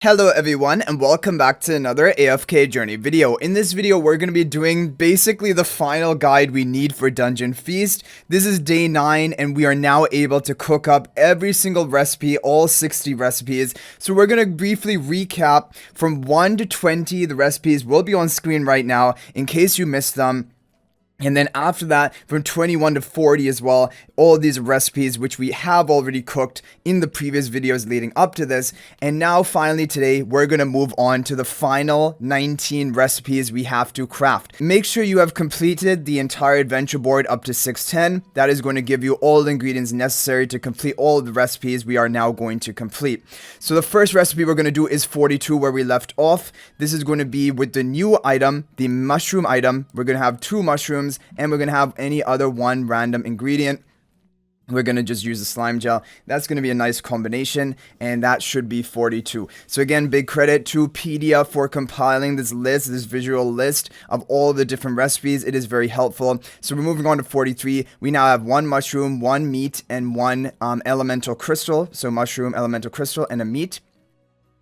Hello everyone and welcome back to another AFK journey video. In this video we're going to be doing basically the final guide we need for Dungeon Feast. This is day 9 and we are now able to cook up every single recipe, all 60 recipes. So we're going to briefly recap from 1 to 20. The recipes will be on screen right now in case you missed them. And then after that, from 21 to 40 as well, all these recipes which we have already cooked in the previous videos leading up to this. And now finally today, we're going to move on to the final 19 recipes we have to craft. Make sure you have completed the entire adventure board up to 610. That is going to give you all the ingredients necessary to complete all of the recipes we are now going to complete. So the first recipe we're going to do is 42 where we left off. This is going to be with the new item, the mushroom item. We're going to have 2 mushrooms. And we're going to have any other one random ingredient. We're going to just use the slime gel. That's going to be a nice combination. And that should be 42. So again, big credit to Pedia for compiling this list, this visual list of all the different recipes. It is very helpful. So we're moving on to 43. We now have 1 mushroom, 1 meat, and 1 elemental crystal. So mushroom, elemental crystal, and a meat.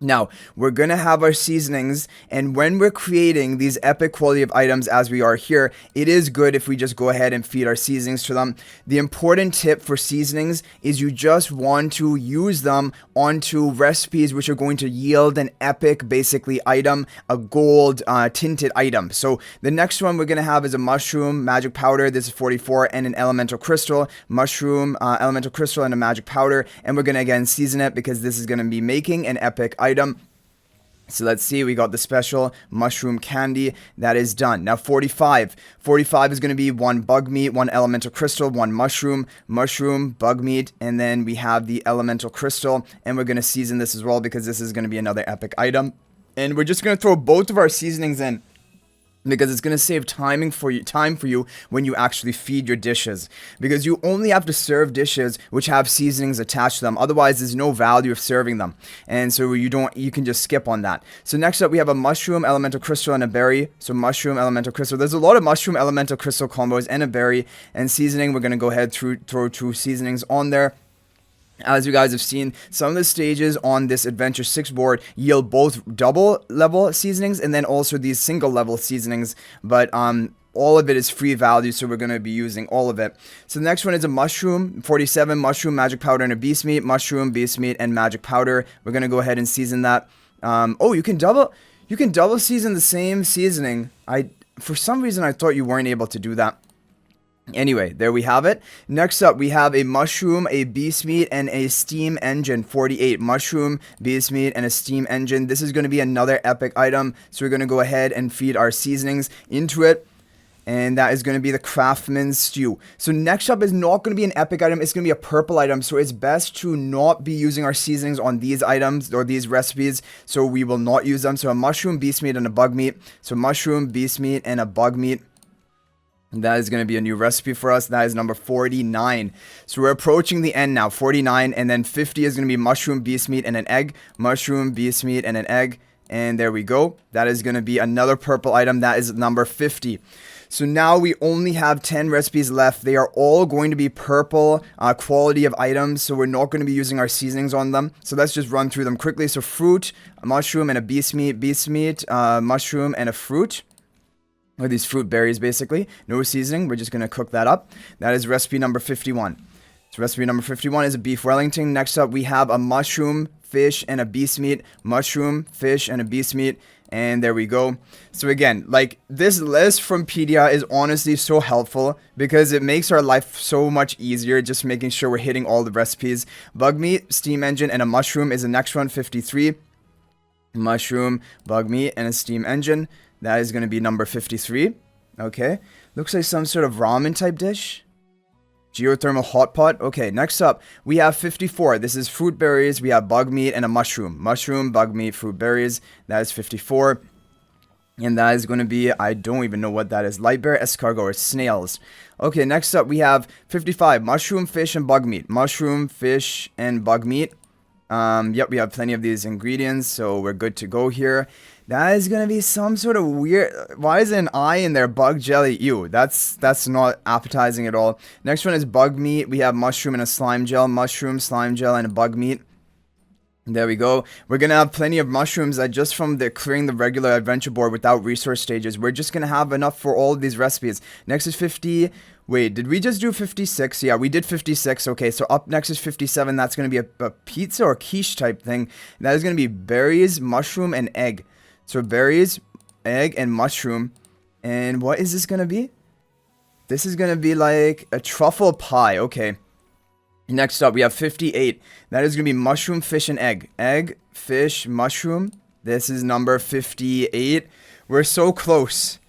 Now, we're going to have our seasonings, and when we're creating these epic quality of items as we are here, it is good if we just go ahead and feed our seasonings to them. The important tip for seasonings is you just want to use them onto recipes which are going to yield an epic, basically, item, a gold tinted item. So the next one we're going to have is a mushroom magic powder. This is 44, and an elemental crystal, mushroom, elemental crystal, and a magic powder. And we're going to again season it because this is going to be making an epic item. So let's see, we got the special mushroom candy. That is done. Now 45. 45 is going to be 1 bug meat, 1 elemental crystal, 1 mushroom, bug meat, and then we have the elemental crystal. And we're going to season this as well because this is going to be another epic item. And we're just going to throw both of our seasonings in, because it's going to save time for you when you actually feed your dishes, because you only have to serve dishes which have seasonings attached to them. Otherwise, there's no value of serving them, and so you can just skip on that. So next up we have a mushroom, elemental crystal, and a berry. So mushroom, elemental crystal. There's a lot of mushroom, elemental crystal combos, and a berry. And seasoning, we're going to go ahead throw 2 seasonings on there. As you guys have seen, some of the stages on this Adventure 6 board yield both double level seasonings and then also these single level seasonings, but all of it is free value, so we're going to be using all of it. So the next one is a mushroom, 47, mushroom, magic powder, and a beast meat, mushroom, beast meat, and magic powder. We're going to go ahead and season that. Oh, you can double season the same seasoning. For some reason, I thought you weren't able to do that. Anyway, there we have it. Next up, we have a mushroom, a beast meat, and a steam engine. 48. Mushroom, beast meat, and a steam engine. This is going to be another epic item. So we're going to go ahead and feed our seasonings into it. And that is going to be the craftsman's stew. So next up is not going to be an epic item. It's going to be a purple item. So it's best to not be using our seasonings on these items or these recipes. So we will not use them. So a mushroom, beast meat, and a bug meat. So mushroom, beast meat, and a bug meat. That is going to be a new recipe for us. That is number 49. So we're approaching the end now. 49, and then 50 is going to be mushroom, beast meat, and an egg. Mushroom, beast meat, and an egg. And there we go. That is going to be another purple item. That is number 50. So now we only have 10 recipes left. They are all going to be purple quality of items. So we're not going to be using our seasonings on them. So let's just run through them quickly. So fruit, a mushroom, and a beast meat, mushroom, and a fruit. Or these fruit berries, basically. No seasoning. We're just going to cook that up. That is recipe number 51. So recipe number 51 is a beef Wellington. Next up, we have a mushroom, fish, and a beast meat. Mushroom, fish, and a beast meat. And there we go. So again, like, this list from Pedia is honestly so helpful because it makes our life so much easier, just making sure we're hitting all the recipes. Bug meat, steam engine, and a mushroom is the next one, 53. Mushroom, bug meat, and a steam engine. That is going to be number 53. Okay. Looks like some sort of ramen type dish. Geothermal hot pot. Okay, next up, we have 54. This is fruit berries. We have bug meat and a mushroom. Mushroom, bug meat, fruit berries. That is 54. And that is going to be, I don't even know what that is. Light bear, escargot, or snails. Okay, next up, we have 55. Mushroom, fish, and bug meat. Mushroom, fish, and bug meat. Yep, we have plenty of these ingredients, so we're good to go here. That is going to be some sort of weird... Why is there an eye in there? Bug jelly. Ew, that's not appetizing at all. Next one is bug meat. We have mushroom and a slime gel. Mushroom, slime gel, and a bug meat. There we go. We're gonna have plenty of mushrooms that just from the clearing the regular adventure board without resource stages, we're just gonna have enough for all of these recipes. Next is 50. Wait, did we just do 56? Yeah, we did 56. Okay, so up next is 57. That's gonna be a pizza or quiche type thing. That is gonna be berries, mushroom, and egg. So berries, egg, and mushroom. And what is this gonna be? This is gonna be like a truffle pie. Okay. Next up, we have 58. That is going to be mushroom, fish, and egg. Egg, fish, mushroom. This is number 58. We're so close.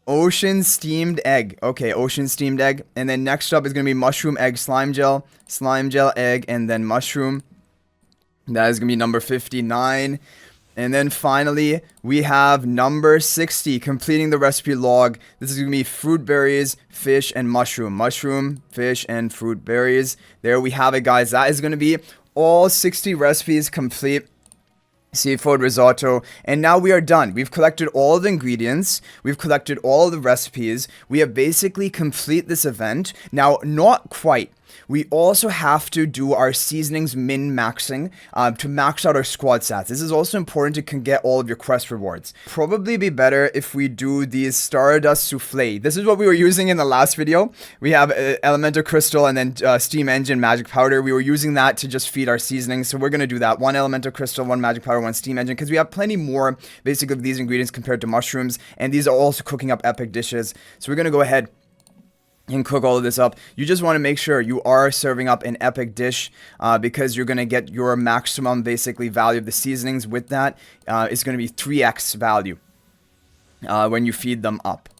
Ocean steamed egg. Okay, ocean steamed egg. And then next up is going to be mushroom, egg, slime gel, egg, and then mushroom. That is going to be number 59. And then finally, we have number 60, completing the recipe log. This is going to be fruit berries, fish, and mushroom. Mushroom, fish, and fruit berries. There we have it, guys. That is going to be all 60 recipes complete. Seafood risotto, and now we are done. We've collected all the ingredients, we've collected all the recipes, we have basically complete this event. Now, not quite. We also have to do our seasonings min-maxing to max out our squad stats. This is also important to get all of your quest rewards. Probably be better if we do these Stardust Souffle. This is what we were using in the last video. We have Elemental Crystal and then Steam Engine Magic Powder. We were using that to just feed our seasonings. So we're going to do that. 1 Elemental Crystal, 1 Magic Powder, 1 Steam Engine. Because we have plenty more basically of these ingredients compared to mushrooms. And these are also cooking up epic dishes. So we're going to go ahead and cook all of this up. You just want to make sure you are serving up an epic dish because you're going to get your maximum basically value of the seasonings with that. It's going to be 3x value when you feed them up.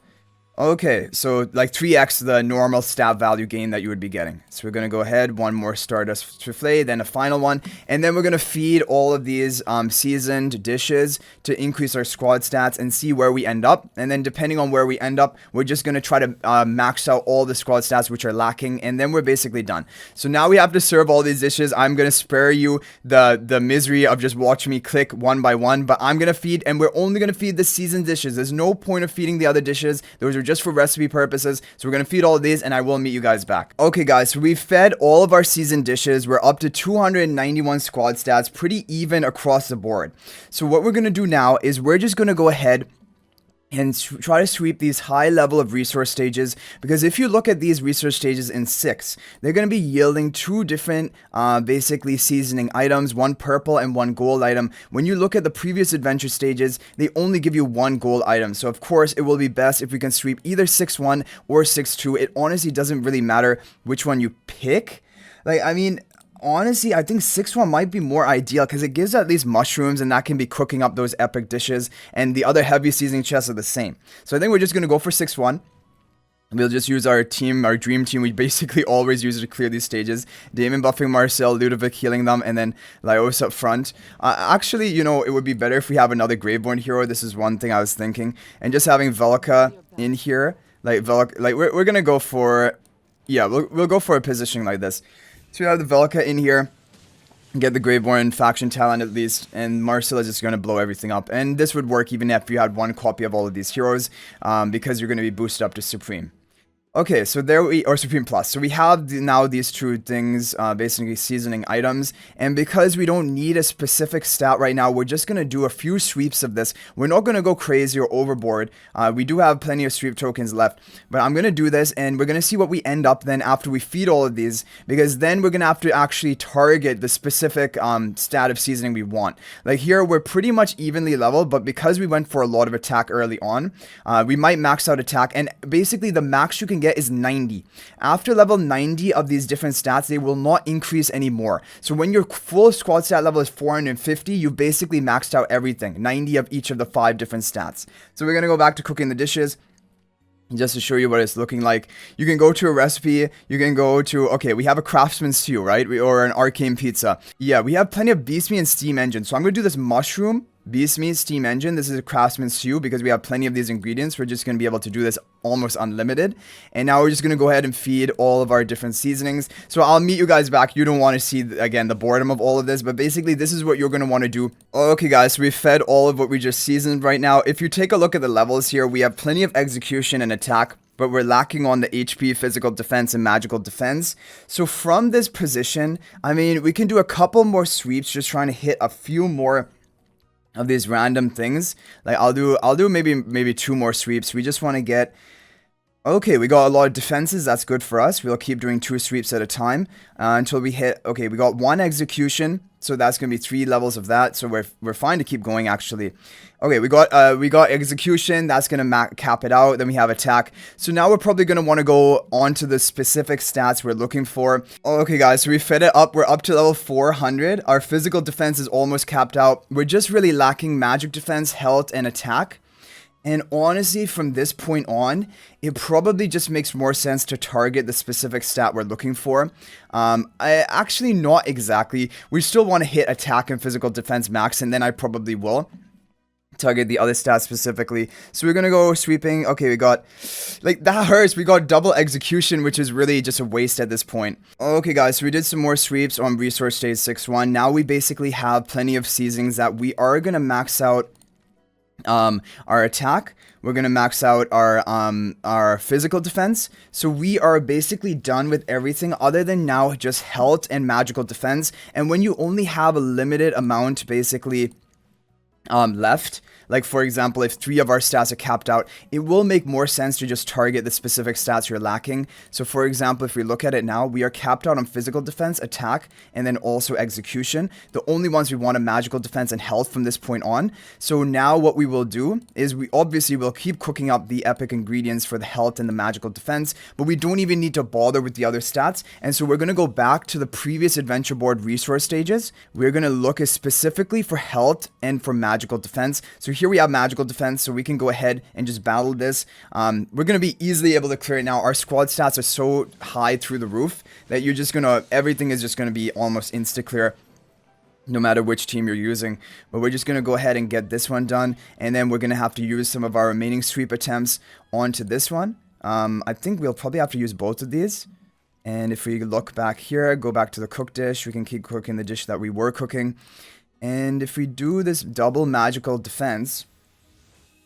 Okay, so like 3x the normal stat value gain that you would be getting. So we're going to go ahead, one more Stardust Souffle, then a final one. And then we're going to feed all of these seasoned dishes to increase our squad stats and see where we end up. And then depending on where we end up, we're just going to try to max out all the squad stats which are lacking. And then we're basically done. So now we have to serve all these dishes. I'm going to spare you the misery of just watching me click one by one. But I'm going to feed, and we're only going to feed the seasoned dishes. There's no point of feeding the other dishes. Those are just for recipe purposes. So we're going to feed all of these and I will meet you guys back. Okay guys, so we've fed all of our seasoned dishes. We're up to 291 squad stats, pretty even across the board. So what we're going to do now is we're just going to go ahead and try to sweep these high level of resource stages, because if you look at these resource stages in 6, they're going to be yielding 2 different basically seasoning items, 1 purple and 1 gold item. When you look at the previous adventure stages, they only give you 1 gold item. So of course it will be best if we can sweep either 6-1 or 6-2. It honestly doesn't really matter which one you pick. Like, I mean, honestly, I think 6-1 might be more ideal because it gives at least mushrooms and that can be cooking up those epic dishes, and the other heavy seasoning chests are the same. So I think we're just going to go for 6-1. We'll just use our team, our dream team. We basically always use it to clear these stages. Damon buffing Marcel, Ludovic healing them, and then Laios up front. Actually, you know, it would be better if we have another Graveborn hero. This is one thing I was thinking. And just having Velka in here. Like, we're going to go for... Yeah, we'll go for a positioning like this. So we have the Velka in here, get the Graveborn faction talent at least, and Marcel is just going to blow everything up. And this would work even if you had 1 copy of all of these heroes, because you're going to be boosted up to Supreme. Okay, so there we, or Supreme Plus. So we have now these 2 things, basically seasoning items. And because we don't need a specific stat right now, we're just going to do a few sweeps of this. We're not going to go crazy or overboard. We do have plenty of sweep tokens left. But I'm going to do this, and we're going to see what we end up then after we feed all of these. Because then we're going to have to actually target the specific stat of seasoning we want. Like here, we're pretty much evenly leveled. But because we went for a lot of attack early on, we might max out attack. And basically, the max you can get is 90. After level 90 of these different stats, they will not increase anymore. So when your full squad stat level is 450, you basically maxed out everything, 90 of each of the 5 different stats. So we're going to go back to cooking the dishes. Just to show you what it's looking like. You can go to a recipe, you can go to, okay, we have a craftsman stew, right? Or an arcane pizza. Yeah, we have plenty of beast meat and steam engine. So I'm going to do this mushroom, beast meat, steam engine. This is a craftsman stew because we have plenty of these ingredients. We're just going to be able to do this almost unlimited. And now we're just going to go ahead and feed all of our different seasonings. So I'll meet you guys back. You don't want to see, again, the boredom of all of this, but basically this is what you're going to want to do. Okay guys, so we've fed all of what we just seasoned right now. If you take a look at the levels here, we have plenty of execution and attack. but we're lacking on the HP, physical defense, and magical defense. So from this position, I mean, we can do a couple more sweeps, just trying to hit a few more of these random things. Like I'll do maybe 2 more sweeps. We just want to get. Okay, we got a lot of defenses. That's good for us. We'll keep doing 2 sweeps at a time until we hit. Okay, we got 1 execution, so that's gonna be 3 levels of that. So we're fine to keep going actually. Okay, we got execution. That's gonna cap it out. Then we have attack. So now we're probably gonna want to go on to the specific stats we're looking for. Okay, guys, so we fed it up. We're up to level 400. Our physical defense is almost capped out. We're just really lacking magic defense, health, and attack. And honestly, from this point on, it probably just makes more sense to target the specific stat we're looking for. Actually, not exactly. We still want to hit attack and physical defense max, and then I probably will target the other stats specifically. So we're gonna go sweeping. Okay, we got, like, that hurts. We got double execution, which is really just a waste at this point. Okay, guys, so we did some more sweeps on resource stage 6-1. Now we basically have plenty of seasons that we are gonna max out our attack. We're gonna max out our physical defense. So we are basically done with everything other than now just health and magical defense. And when you only have a limited amount basically left, like for example, if 3 of our stats are capped out, it will make more sense to just target the specific stats you're lacking. So for example, if we look at it now, we are capped out on physical defense, attack, and then also execution. The only ones we want are magical defense and health from this point on. So now what we will do is we obviously will keep cooking up the epic ingredients for the health and the magical defense, but we don't even need to bother with the other stats. And so we're going to go back to the previous adventure board resource stages. We're going to look specifically for health and for magical defense. So here we have magical defense, so we can go ahead and just battle this. We're going to be easily able to clear it now. Our squad stats are so high through the roof that you're just going to, everything is just going to be almost insta clear, no matter which team you're using. But we're just going to go ahead and get this one done, and then we're going to have to use some of our remaining sweep attempts onto this one. I think we'll probably have to use both of these. And if we look back here, go back to the cook dish, we can keep cooking the dish that we were cooking. And if we do this double magical defense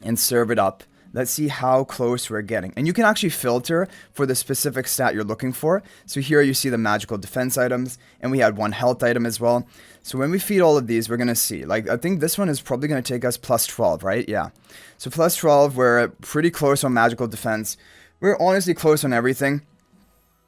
and serve it up, let's see how close we're getting. And you can actually filter for the specific stat you're looking for. So here you see the magical defense items, and we had 1 health item as well. So when we feed all of these, we're going to see, like, I think this one is probably going to take us plus 12, right? Yeah. So plus 12, we're pretty close on magical defense. We're honestly close on everything.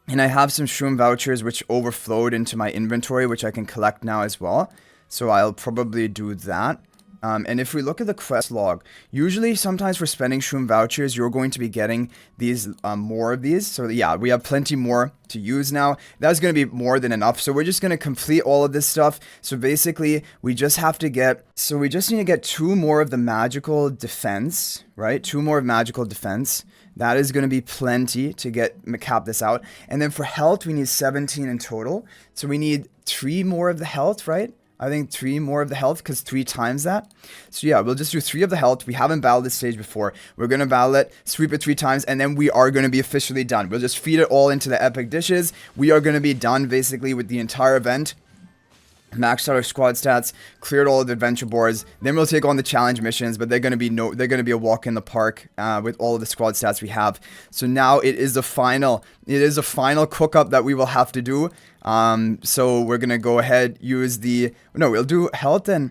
And I have some shroom vouchers which overflowed into my inventory, which I can collect now as well. So I'll probably do that. And if we look at the quest log, usually sometimes for spending shroom vouchers, you're going to be getting these more of these. So yeah, we have plenty more to use now. That's going to be more than enough. So we're just going to complete all of this stuff. So basically, we just have to get, so we just need to get 2 more of the magical defense, right? 2 more of magical defense. That is going to be plenty to cap this out. And then for health, we need 17 in total. So we need 3 more of the health, right? I think 3 more of the health, because 3 times that. So yeah, we'll just do 3 of the health. We haven't battled this stage before. We're going to battle it, sweep it 3 times, and then we are going to be officially done. We'll just feed it all into the epic dishes. We are going to be done basically with the entire event. Maxed out our squad stats, cleared all of the adventure boards. Then we'll take on the challenge missions, but they're gonna be a walk in the park with all of the squad stats we have. So now it is a final cook up that we will have to do. So we're gonna go ahead, we'll do health and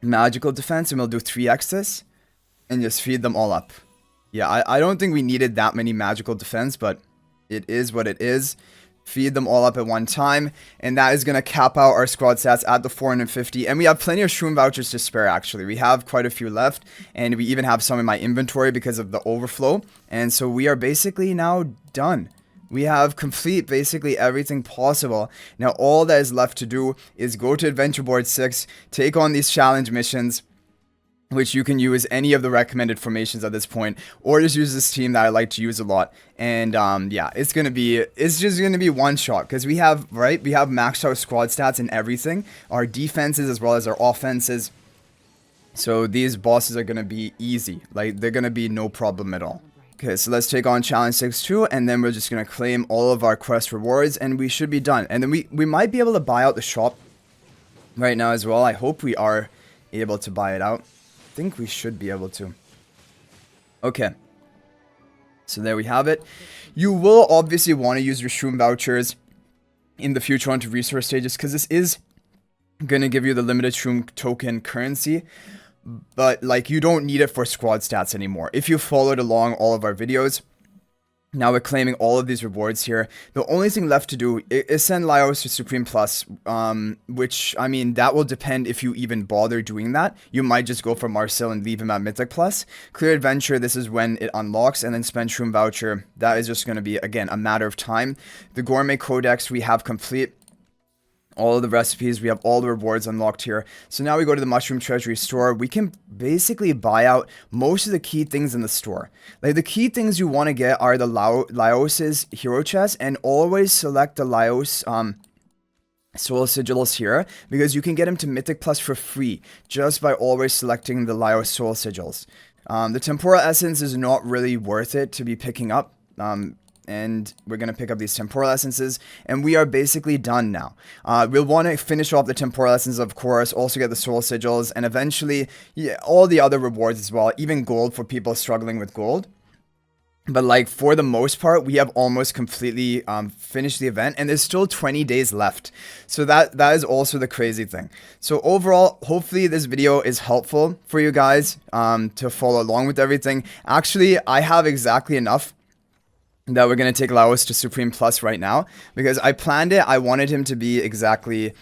magical defense, and we'll do 3x's and just feed them all up. Yeah, I don't think we needed that many magical defense, but it is what it is. Feed them all up at one time, and that is going to cap out our squad stats at the 450. And we have plenty of shroom vouchers to spare, actually. We have quite a few left, and we even have some in my inventory because of the overflow. And so we are basically now done. We have complete basically everything possible. Now all that is left to do is go to Adventure Board 6, take on these challenge missions, which you can use any of the recommended formations at this point, or just use this team that I like to use a lot. And yeah, it's just gonna be one shot, because we have maxed out squad stats and everything, our defenses as well as our offenses. So these bosses are gonna be easy, like they're gonna be no problem at all. Okay, so let's take on challenge 6-2, and then we're just gonna claim all of our quest rewards, and we should be done. And then we might be able to buy out the shop right now as well. I hope we are able to buy it out. I think we should be able to. Okay. So there we have it. You will obviously want to use your shroom vouchers in the future onto resource stages, because this is going to give you the limited shroom token currency. But like, you don't need it for squad stats anymore. If you followed along all of our videos, now we're claiming all of these rewards here. The only thing left to do is send Laios to Supreme Plus, which, I mean, that will depend if you even bother doing that. You might just go for Marcel and leave him at Mythic Plus. Clear Adventure, this is when it unlocks, and then spend Shroom Voucher. That is just going to be, again, a matter of time. The Gourmet Codex we have complete. All of the recipes, we have all the rewards unlocked here. So now we go to the Mushroom Treasury store. We can basically buy out most of the key things in the store. Like, the key things you want to get are the Laios' hero chest, and always select the Laios soul sigils here, because you can get him to Mythic Plus for free just by always selecting the Laios soul sigils. The Temporal Essence is not really worth it to be picking up. And we're going to pick up these temporal essences, and we are basically done now. We'll want to finish off the temporal essences, of course, also get the soul sigils, and eventually, yeah, all the other rewards as well, even gold for people struggling with gold. But like, for the most part, we have almost completely finished the event, and there's still 20 days left. So that is also the crazy thing. So overall, hopefully this video is helpful for you guys to follow along with everything. Actually, I have exactly enough that we're going to take Laios to Supreme Plus right now, because I planned it. I wanted him to be exactly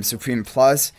Supreme Plus.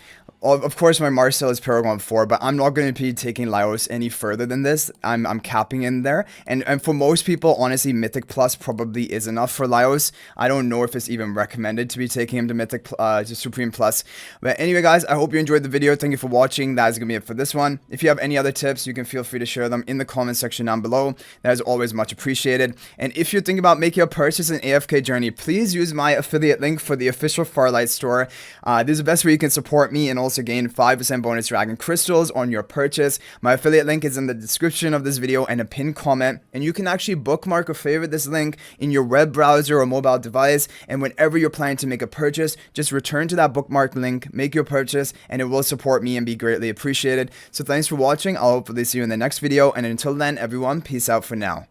Of course, my Marcel is Paragon 4, but I'm not going to be taking Laios any further than this. I'm capping in there. And for most people, honestly, Mythic Plus probably is enough for Laios. I don't know if it's even recommended to be taking him to Mythic to Supreme Plus. But anyway, guys, I hope you enjoyed the video. Thank you for watching. That is going to be it for this one. If you have any other tips, you can feel free to share them in the comment section down below. That is always much appreciated. And if you're thinking about making a purchase in AFK Journey, please use my affiliate link for the official Farlight store. This is the best way you can support me and also gain 5% bonus dragon crystals on your purchase. My affiliate link is in the description of this video and a pinned comment, and you can actually bookmark or favorite this link in your web browser or mobile device, and whenever you're planning to make a purchase, just return to that bookmark link, make your purchase, and it will support me and be greatly appreciated. So thanks for watching. I'll hopefully see you in the next video, and until then, everyone, peace out for now.